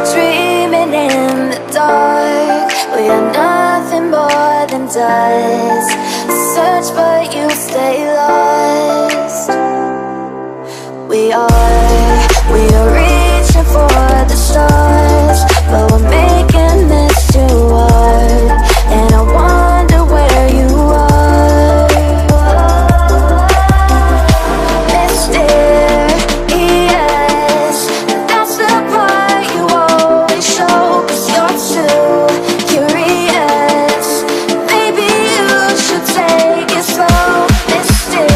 are dreaming in the dark. We are nothing more than dust. Search but you stay lost. We are reaching for the stars, but we're making this too hard. And I wonder where you are. Mysterious, that's the part you always show. 'Cause you're too curious. Maybe you should take it slow. Mysterious,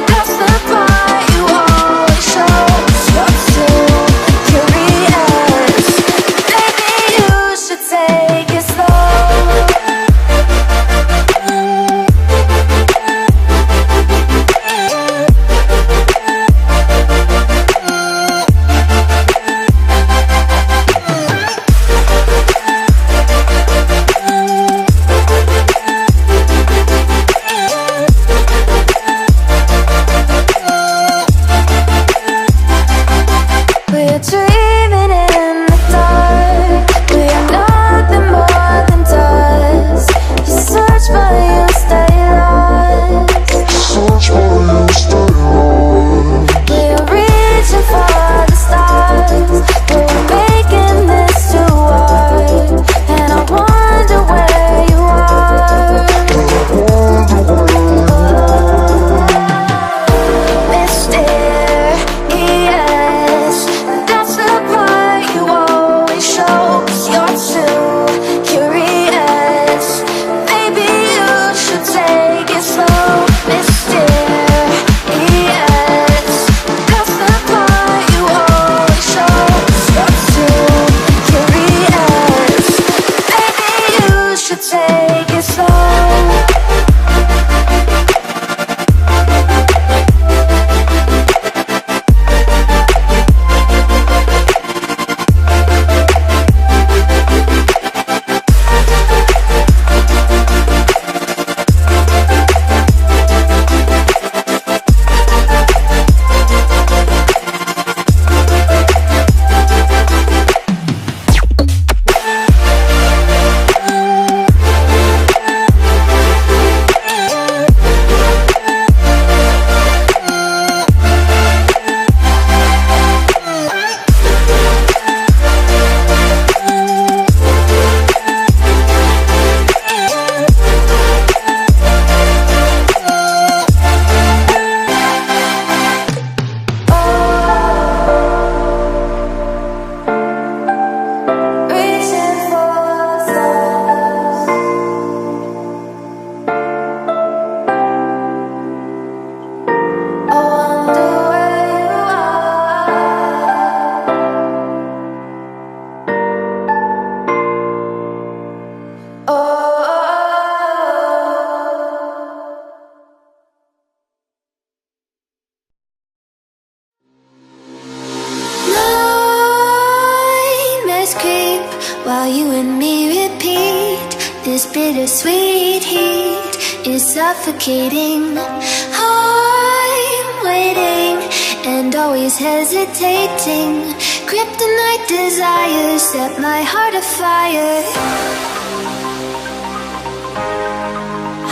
that's the part you always show. 'Cause you're too curious. Maybe you should take it slow. We're dreaming in the dark. We are nothing more than dust. You search but you stay lost. We are reaching for the stars, but we're making this too hard. And I wonder where you are. Mysterious, that's the part you always show. 'Cause you're too curious. Maybe you should take it slow. Mysterious, that's the part you always show. 'Cause you're too curious. Maybe you should take it slow. Reaching for the stars. I wonder where you are. Oh. Nightmares creep while you and me repeat. This bittersweet heat is suffocating. I'm waiting and always hesitating. Kryptonite desires set my heart afire.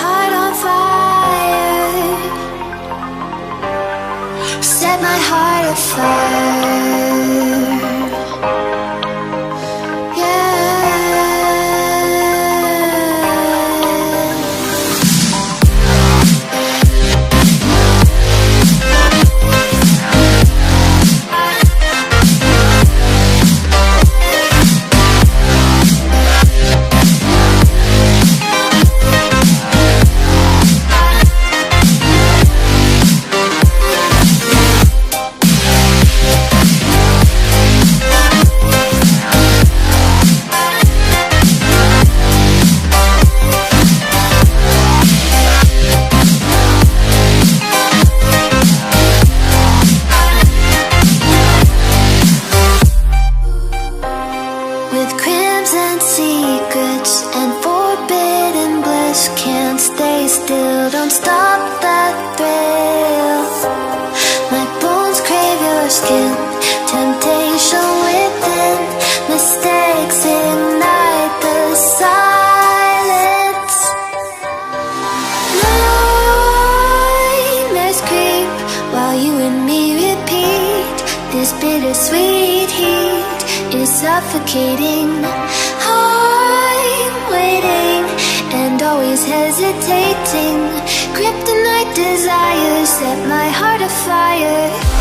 Heart on fire. Set my heart afire. sweet heat is suffocating. I'm waiting and always hesitating. Kryptonite desires set my heart afire.